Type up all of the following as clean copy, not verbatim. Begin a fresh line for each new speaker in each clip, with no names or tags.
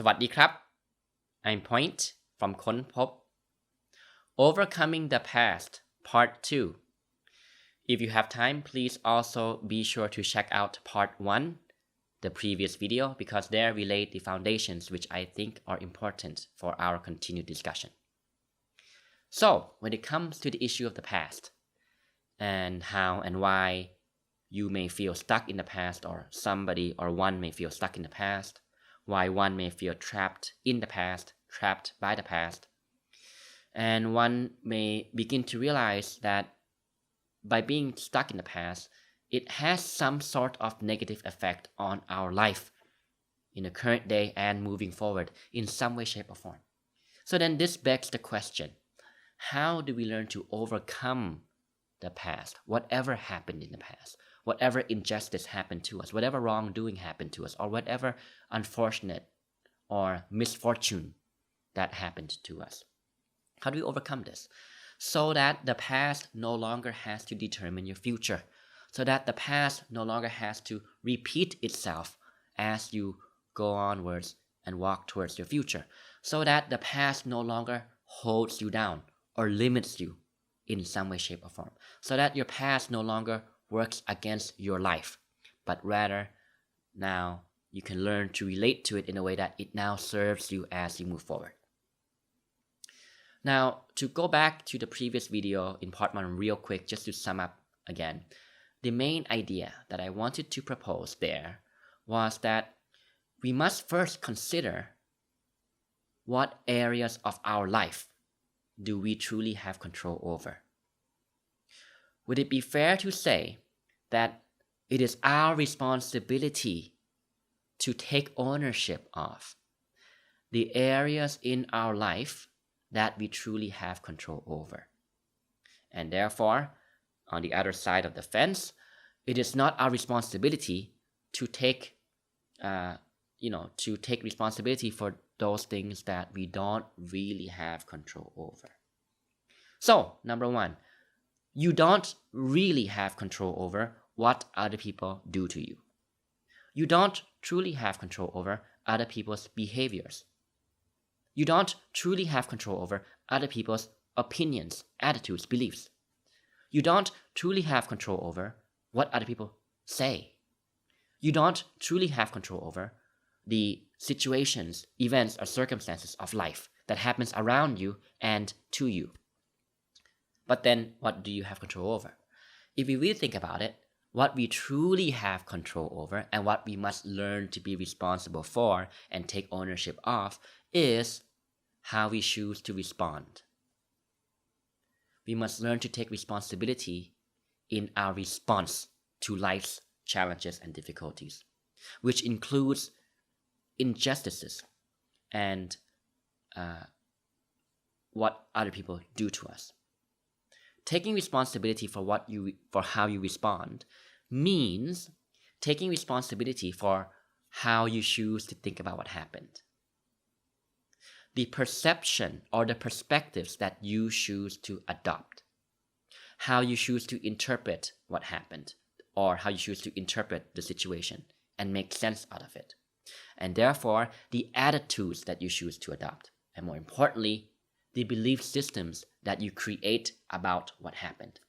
สวัสดีครับ I'm Point from ค้นพบ Overcoming the Past Part 2 If you have time, please also be sure to check out Part 1, the previous video, because there we laid the foundations which I think are important for our continued discussion. So, when it comes to the issue of the past and how and why you may feel stuck in the past, or somebody or one may feel stuck in the past, why one may feel trapped in the past, trapped by the past, and one may begin to realize that by being stuck in the past, it has some sort of negative effect on our life in the current day and moving forward in some way, shape, or form. So then this begs the question, how do we learn to overcome the past, whatever happened in the past, whatever injustice happened to us, whatever wrongdoing happened to us, or whatever unfortunate or misfortune that happened to us? How do we overcome this? So that the past no longer has to determine your future, so that the past no longer has to repeat itself as you go onwards and walk towards your future, so that the past no longer holds you down or limits you in some way, shape, or form, so that your past no longer works against your life, but rather now you can learn to relate to it in a way that it now serves you as you move forward. Now, to go back to the previous video in part 1 real quick, just to sum up again, the main idea that I wanted to propose there was that we must first consider what areas of our life do we truly have control over. Would it be fair to say that it is our responsibility to take ownership of the areas in our life that we truly have control over? And therefore, on the other side of the fence, it is not our responsibility to take responsibility for those things that we don't really have control over. So, number 1, you don't really have control over what other people do to you. You don't truly have control over other people's behaviors. You don't truly have control over other people's opinions, attitudes, beliefs. You don't truly have control over what other people say. You don't truly have control over the situations, events, or circumstances of life that happens around you and to you. But then, what do you have control over? If we really think about it, what we truly have control over and what we must learn to be responsible for and take ownership of is how we choose to respond. We must learn to take responsibility in our response to life's challenges and difficulties, which includes injustices and what other people do to us. Taking responsibility for how you respond means taking responsibility for how you choose to think about what happened. The perception or the perspectives that you choose to adopt. How you choose to interpret what happened, or how you choose to interpret the situation and make sense out of it. And therefore, the attitudes that you choose to adopt. And more importantly, the belief systems that you create about what happened.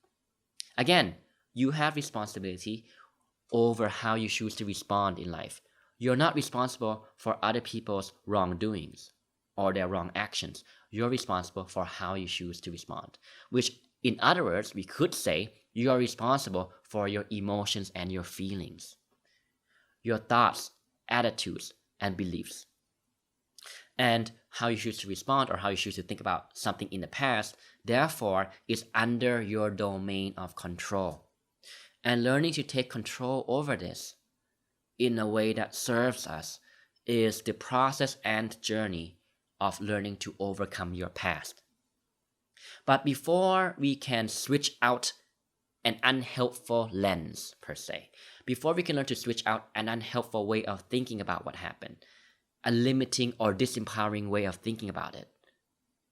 Again, you have responsibility over how you choose to respond in life. You're not responsible for other people's wrongdoings or their wrong actions. You're responsible for how you choose to respond, which in other words, we could say you are responsible for your emotions and your feelings, your thoughts, attitudes, and beliefs. And how you choose to respond or how you choose to think about something in the past, therefore, is under your domain of control. And learning to take control over this in a way that serves us is the process and journey of learning to overcome your past. But before we can switch out an unhelpful lens, per se, before we can learn to switch out an unhelpful way of thinking about what happened, a limiting or disempowering way of thinking about it,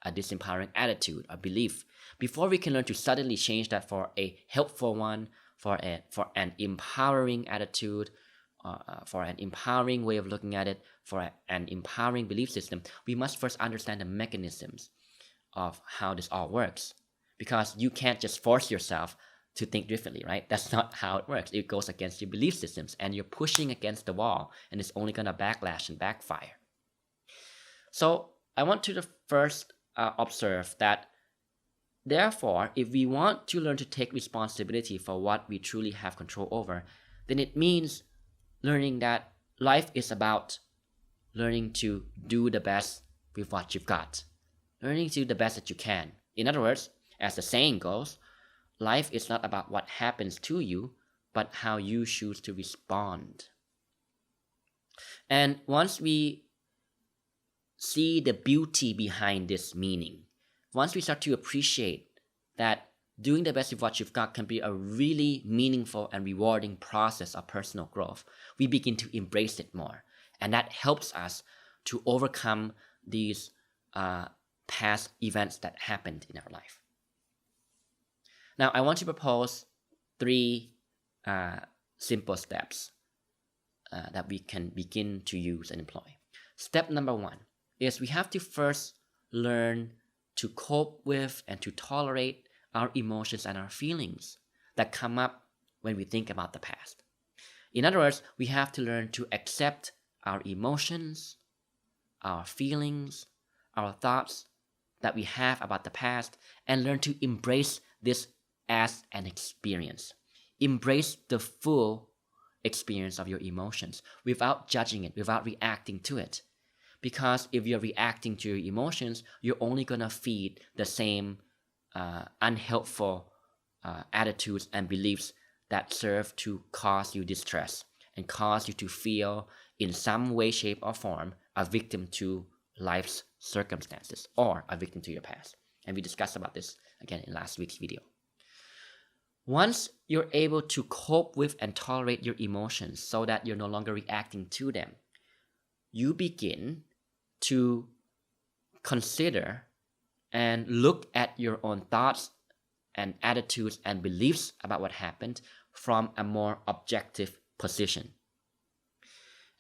a disempowering attitude or belief, before we can learn to suddenly change that for a helpful one, for an empowering attitude for an empowering way of looking at it, for an empowering belief system, we must first understand the mechanisms of how this all works. Because you can't just force yourself to think differently, right? That's not how it works. It goes against your belief systems, and you're pushing against the wall, and it's only going to backlash and backfire. So I want to first observe that, therefore, if we want to learn to take responsibility for what we truly have control over, then it means learning that life is about learning to do the best with what you've got, learning to do the best that you can. In other words, as the saying goes, life is not about what happens to you, but how you choose to respond. And once we see the beauty behind this meaning, once we start to appreciate that doing the best with what you've got can be a really meaningful and rewarding process of personal growth, we begin to embrace it more. And that helps us to overcome these past events that happened in our life. Now, I want to propose 3 simple steps that we can begin to use and employ. Step number 1 is we have to first learn to cope with and to tolerate our emotions and our feelings that come up when we think about the past. In other words, we have to learn to accept our emotions, our feelings, our thoughts that we have about the past, and learn to embrace this as an experience. Embrace the full experience of your emotions without judging it, without reacting to it. Because if you're reacting to your emotions, you're only going to feed the same unhelpful attitudes and beliefs that serve to cause you distress and cause you to feel in some way, shape, or form a victim to life's circumstances or a victim to your past. And we discussed about this again in last week's video. Once you're able to cope with and tolerate your emotions so that you're no longer reacting to them, you begin to consider and look at your own thoughts and attitudes and beliefs about what happened from a more objective position.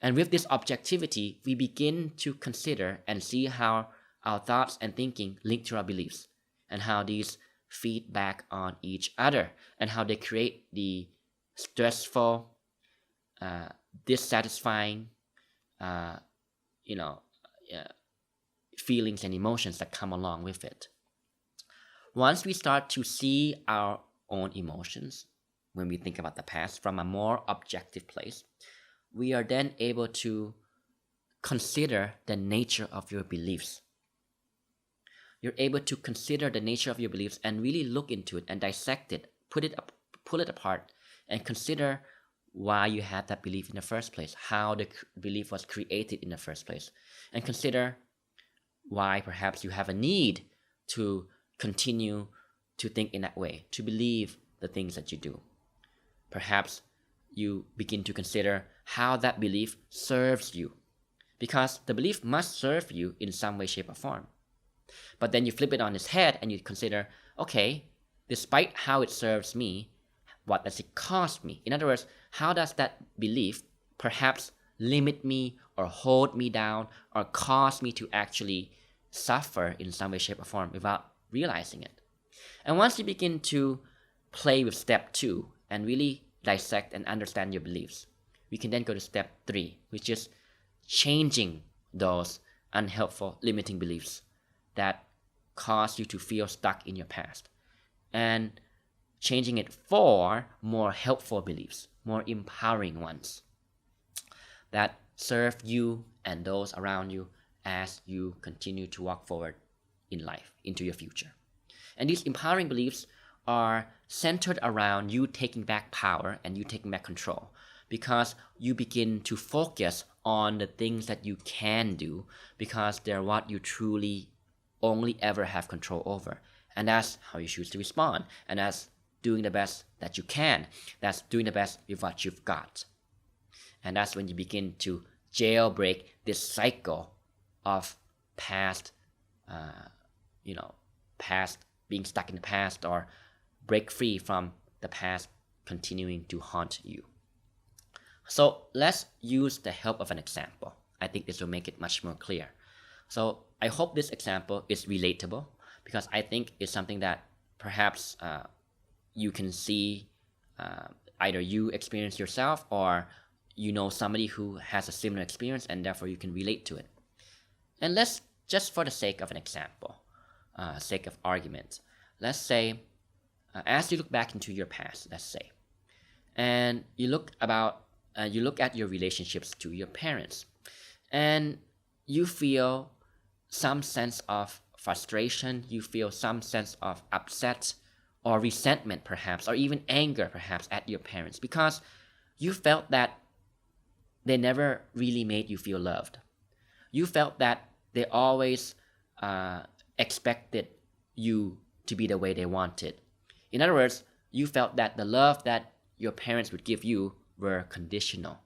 And with this objectivity, we begin to consider and see how our thoughts and thinking link to our beliefs and how these feed back on each other and how they create the stressful, dissatisfying, feelings and emotions that come along with it. Once we start to see our own emotions when we think about the past from a more objective place, we are then able to consider the nature of your beliefs. You're able to consider the nature of your beliefs and really look into it and dissect it, pull it apart, and consider why you had that belief in the first place, how the belief was created in the first place, and consider why perhaps you have a need to continue to think in that way, to believe the things that you do. Perhaps you begin to consider how that belief serves you, because the belief must serve you in some way, shape, or form. But then you flip it on its head and you consider, okay, despite how it serves me, what does it cost me? In other words, how does that belief perhaps limit me or hold me down or cause me to actually suffer in some way, shape, or form without realizing it? And once you begin to play with step 2 and really dissect and understand your beliefs, we can then go to step 3, which is changing those unhelpful, limiting beliefs that cause you to feel stuck in your past, and changing it for more helpful beliefs, more empowering ones that serve you and those around you as you continue to walk forward in life into your future. And these empowering beliefs are centered around you taking back power and you taking back control, because you begin to focus on the things that you can do, because they're what you truly only ever have control over. And that's how you choose to respond. And that's doing the best that you can. That's doing the best with what you've got. And that's when you begin to jailbreak this cycle of past being stuck in the past, or break free from the past continuing to haunt you. So let's use the help of an example. I think this will make it much more clear. So I hope this example is relatable because I think it's something that perhaps you can see either you experience yourself or you know somebody who has a similar experience and therefore you can relate to it. And let's, just for the sake of an example, sake of argument, let's say as you look back into your past, let's say, and you look at your relationships to your parents, and you feel some sense of frustration, you feel some sense of upset or resentment perhaps, or even anger perhaps at your parents because you felt that they never really made you feel loved. You felt that they always expected you to be the way they wanted. In other words, you felt that the love that your parents would give you were conditional.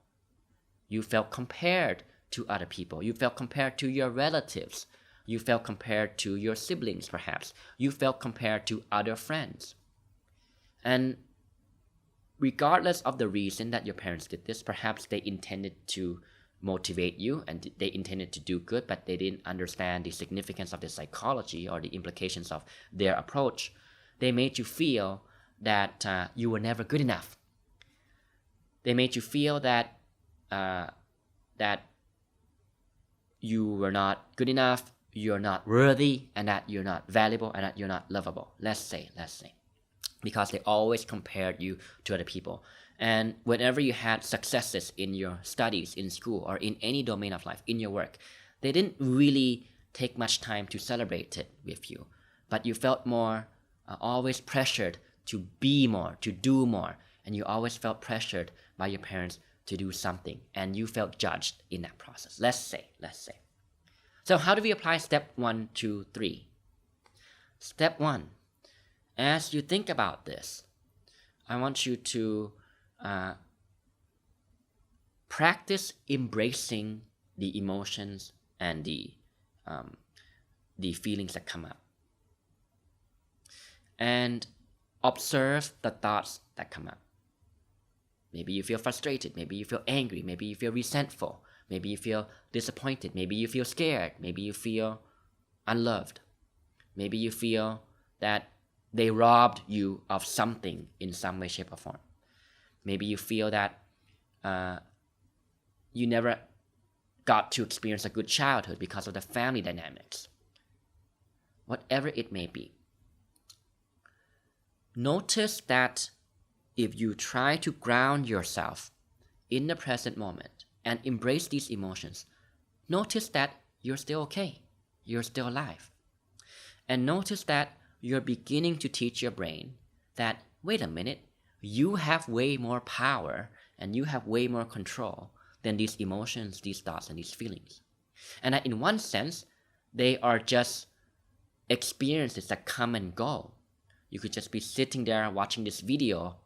You felt compared to other people. You felt compared to your relatives. You felt compared to your siblings, perhaps. You felt compared to other friends. And regardless of the reason that your parents did this, perhaps they intended to motivate you and they intended to do good, but they didn't understand the significance of the psychology or the implications of their approach. They made you feel that you were never good enough. They made you feel that that you were not good enough, you're not worthy, and that you're not valuable, and that you're not lovable. Let's say. Because they always compared you to other people. And whenever you had successes in your studies, in school, or in any domain of life, in your work, they didn't really take much time to celebrate it with you. But you felt more always pressured to be more, to do more. And you always felt pressured by your parents to do something. And you felt judged in that process. Let's say. So how do we apply step 1, 2, 3? Step 1. As you think about this, I want you to practice embracing the emotions and the feelings that come up. And observe the thoughts that come up. Maybe you feel frustrated, maybe you feel angry, maybe you feel resentful, maybe you feel disappointed, maybe you feel scared, maybe you feel unloved, maybe you feel that they robbed you of something in some way, shape, or form. Maybe you feel that you never got to experience a good childhood because of the family dynamics. Whatever it may be. Notice that if you try to ground yourself in the present moment and embrace these emotions, notice that you're still okay. You're still alive. And notice that you're beginning to teach your brain that, wait a minute, you have way more power and you have way more control than these emotions, these thoughts, and these feelings. And that in one sense, they are just experiences that come and go. You could just be sitting there watching this video,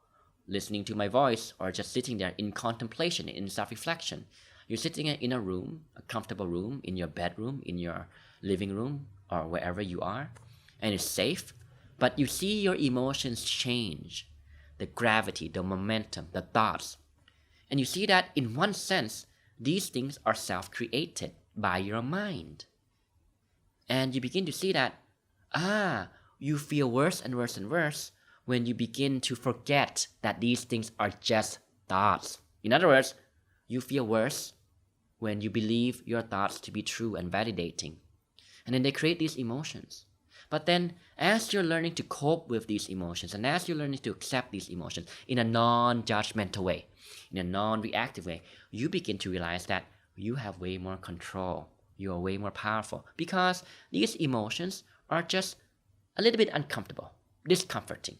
listening to my voice, or just sitting there in contemplation, in self-reflection. You're sitting in a room, a comfortable room, in your bedroom, in your living room, or wherever you are, and it's safe, but you see your emotions change, the gravity, the momentum, the thoughts. And you see that in one sense, these things are self-created by your mind. And you begin to see that, you feel worse and worse and worse when you begin to forget that these things are just thoughts. In other words, you feel worse when you believe your thoughts to be true and validating. And then they create these emotions. But then, as you're learning to cope with these emotions, and as you're learning to accept these emotions in a non-judgmental way, in a non-reactive way, you begin to realize that you have way more control. You are way more powerful because these emotions are just a little bit uncomfortable, discomforting.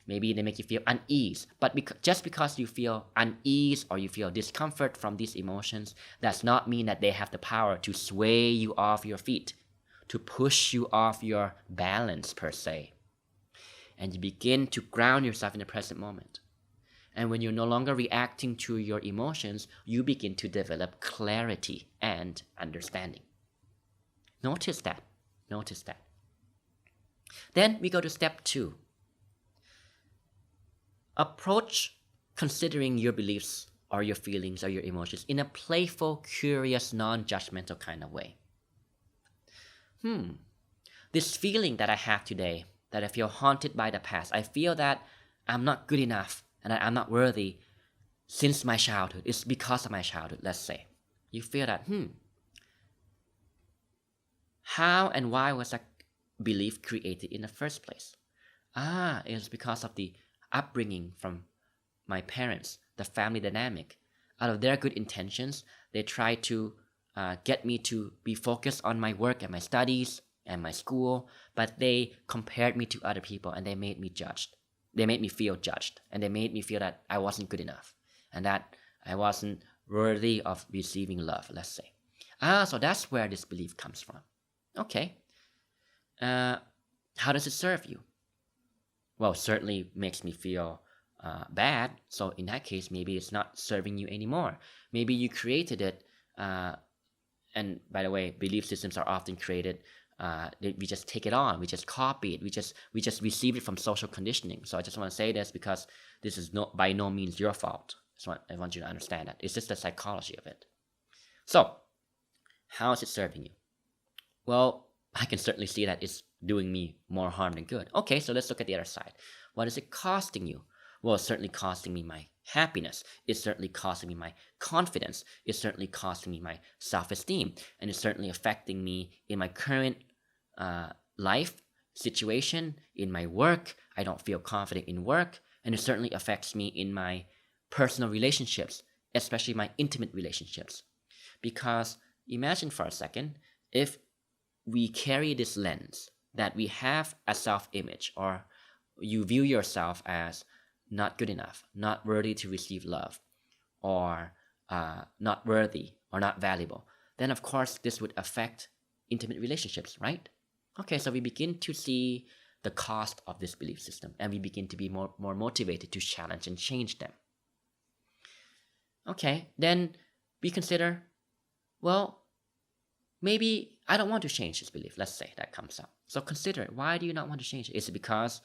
Maybe they make you feel unease, but just because you feel unease or you feel discomfort from these emotions does not mean that they have the power to sway you off your feet, to push you off your balance per se. And you begin to ground yourself in the present moment. And when you're no longer reacting to your emotions, you begin to develop clarity and understanding. Notice that. Then we go to step 2. Approach considering your beliefs or your feelings or your emotions in a playful, curious, non-judgmental kind of way. This feeling that I have today, that I feel haunted by the past, I feel that I'm not good enough and that I'm not worthy since my childhood. It's because of my childhood, let's say. You feel that, how and why was that belief created in the first place? It's because of the upbringing from my parents, the family dynamic. Out of their good intentions, they try to get me to be focused on my work and my studies and my school, but they compared me to other people and they made me judged. They made me feel judged, and they made me feel that I wasn't good enough and that I wasn't worthy of receiving love, let's say. So that's where this belief comes from. Okay. How does it serve you? Well, certainly makes me feel bad. So in that case, maybe it's not serving you anymore. Maybe you created it. And by the way, belief systems are often created. We just take it on. We just copy it. We just receive it from social conditioning. So I just want to say this because this is by no means your fault. I want you to understand that. It's just the psychology of it. So, how is it serving you? Well, I can certainly see that it's doing me more harm than good. Okay, so let's look at the other side. What is it costing you? Well, it's certainly costing me my happiness. It's certainly costing me my confidence. It's certainly costing me my self-esteem. And it's certainly affecting me in my current life situation, in my work. I don't feel confident in work. And it certainly affects me in my personal relationships, especially my intimate relationships. Because imagine for a second, if we carry this lens that we have a self-image, or you view yourself as not good enough, not worthy to receive love, or not worthy or not valuable, then of course this would affect intimate relationships, right? Okay, so we begin to see the cost of this belief system, and we begin to be more motivated to challenge and change them. Okay, then we consider, well, maybe I don't want to change this belief. Let's say that comes up. So consider, why do you not want to change it? Is it because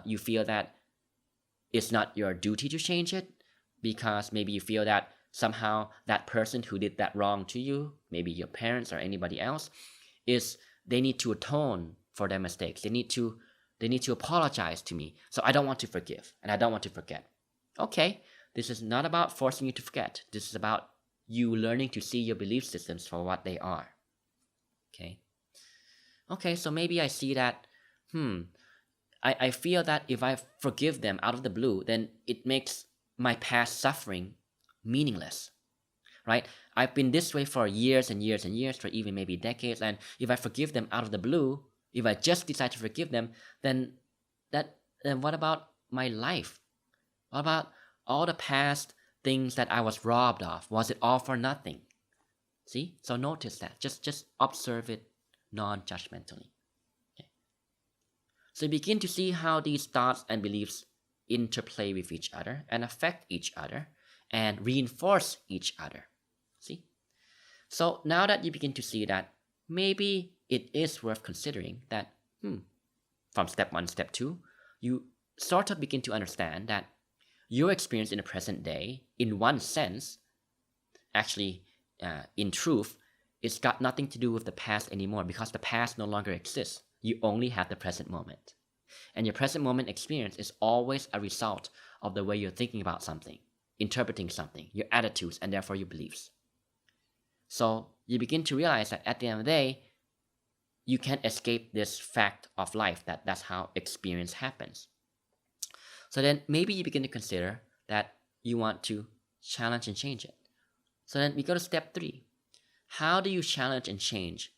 you feel that it's not your duty to change it? Because maybe you feel that somehow that person who did that wrong to you, maybe your parents or anybody else, they need to atone for their mistakes. They need to apologize to me. So I don't want to forgive and I don't want to forget. Okay, this is not about forcing you to forget. This is about you learning to see your belief systems for what they are. Okay, so maybe I see that, I feel that if I forgive them out of the blue, then it makes my past suffering meaningless, right? I've been this way for years and years and years, for even maybe decades, and if I forgive them out of the blue, if I just decide to forgive them, then what about my life? What about all the past things that I was robbed of? Was it all for nothing? See? So notice that. Just observe it non-judgmentally. Okay. So you begin to see how these thoughts and beliefs interplay with each other and affect each other and reinforce each other. See? So now that you begin to see that, maybe it is worth considering that, from step 1, step 2, you sort of begin to understand that your experience in the present day, in one sense, actually, in truth, it's got nothing to do with the past anymore, because the past no longer exists. You only have the present moment. And your present moment experience is always a result of the way you're thinking about something, interpreting something, your attitudes, and therefore your beliefs. So you begin to realize that at the end of the day, you can't escape this fact of life, that's how experience happens. So then maybe you begin to consider that you want to challenge and change it. So then we go to step 3. How do you challenge and change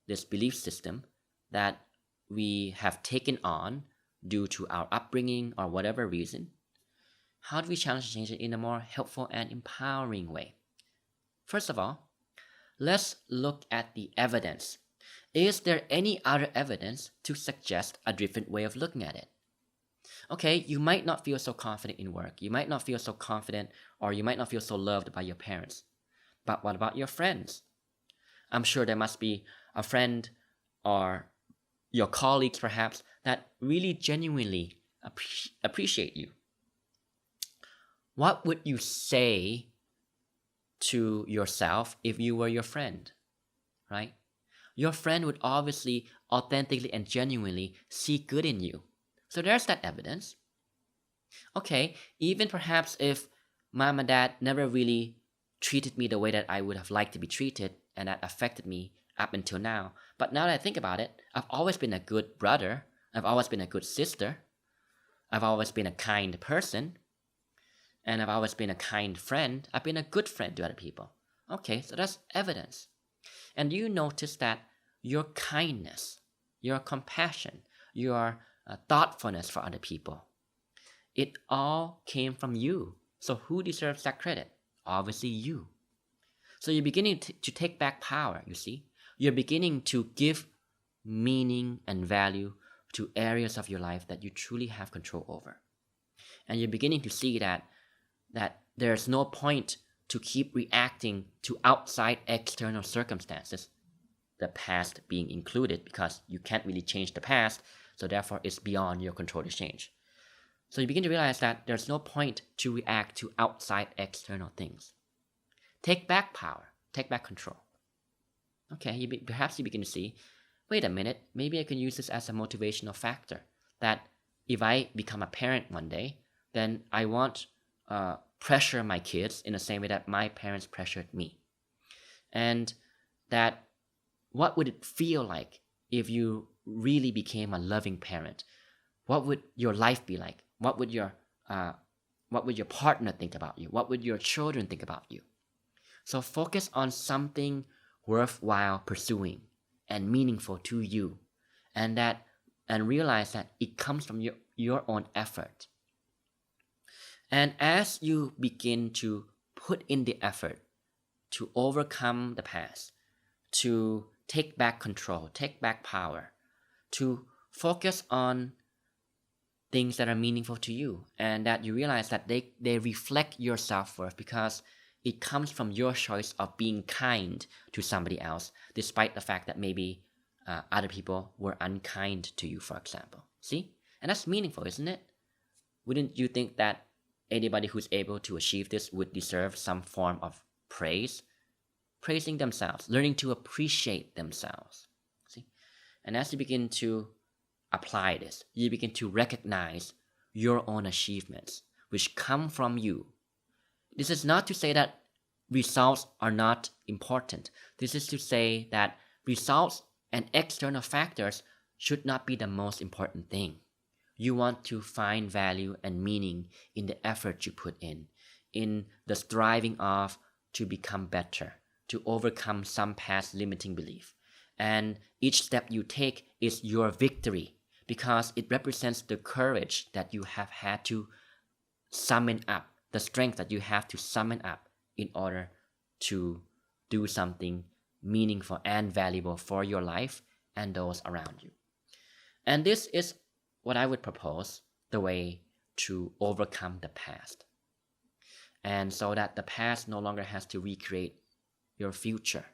this belief system that we have taken on due to our upbringing or whatever reason? How do we challenge and change it in a more helpful and empowering way? First of all, let's look at the evidence. Is there any other evidence to suggest a different way of looking at it? Okay, you might not feel so confident in work. You might not feel so confident, or you might not feel so loved by your parents. But what about your friends? I'm sure there must be a friend or your colleagues perhaps that really genuinely appreciate you. What would you say to yourself if you were your friend, right? Your friend would obviously, authentically, and genuinely see good in you. So there's that evidence. Okay, even perhaps if mom and dad never really treated me the way that I would have liked to be treated, and that affected me up until now. But now that I think about it, I've always been a good brother. I've always been a good sister. I've always been a kind person. And I've always been a kind friend. I've been a good friend to other people. Okay, so that's evidence. And you notice that your kindness, your compassion, your thoughtfulness for other people, it all came from you. So who deserves that credit? Obviously you. So you're beginning to take back power, you see? You're beginning to give meaning and value to areas of your life that you truly have control over. And you're beginning to see that there's no point to keep reacting to outside external circumstances, the past being included, because you can't really change the past, so therefore it's beyond your control to change. So you begin to realize that there's no point to react to outside external things. Take back power, take back control. Okay, perhaps you begin to see, wait a minute, maybe I can use this as a motivational factor, that if I become a parent one day, then I won't pressure my kids in the same way that my parents pressured me. And that what would it feel like if you really became a loving parent? What would your life be like? What would your partner think about you? What would your children think about you? So focus on something worthwhile pursuing and meaningful to you, and realize that it comes from your own effort. And as you begin to put in the effort to overcome the past, to take back control, take back power, to focus on things that are meaningful to you, and that you realize that they reflect your self-worth because it comes from your choice of being kind to somebody else, despite the fact that maybe other people were unkind to you, for example. See? And that's meaningful, isn't it? Wouldn't you think that anybody who's able to achieve this would deserve some form of praise? Praising themselves, learning to appreciate themselves. See? And as you begin to apply this, you begin to recognize your own achievements, which come from you. This is not to say that results are not important. This is to say that results and external factors should not be the most important thing. You want to find value and meaning in the effort you put in the striving of to become better, to overcome some past limiting belief. And each step you take is your victory because it represents the courage that you have had to summon up, the strength that you have to summon up in order to do something meaningful and valuable for your life and those around you. And this is what I would propose the way to overcome the past. And so that the past no longer has to recreate your future.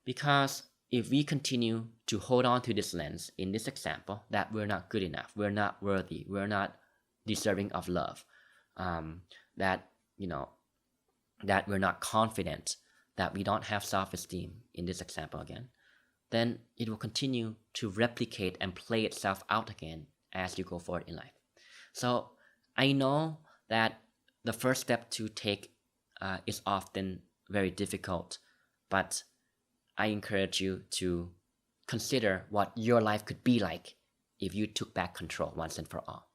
Because if we continue to hold on to this lens in this example, that we're not good enough, we're not worthy, we're not deserving of love, that we're not confident, that we don't have self-esteem in this example again, then it will continue to replicate and play itself out again as you go forward in life. So I know that the first step to take is often very difficult, but I encourage you to consider what your life could be like if you took back control once and for all.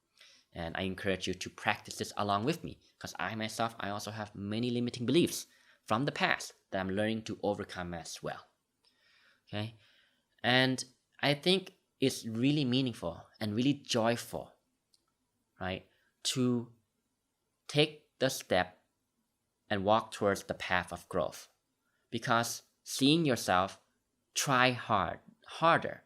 And I encourage you to practice this along with me, because I also have many limiting beliefs from the past that I'm learning to overcome as well. Okay? And I think it's really meaningful and really joyful, right, to take the step and walk towards the path of growth. Because seeing yourself try harder,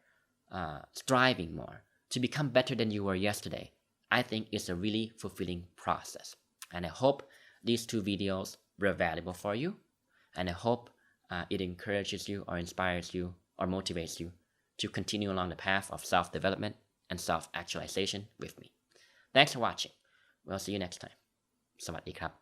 striving more to become better than you were yesterday, I think is a really fulfilling process. And I hope these 2 videos were valuable for you. And I hope it encourages you or inspires you or motivates you to continue along the path of self-development and self-actualization with me. Thanks for watching. We'll see you next time. สวัสดีครับ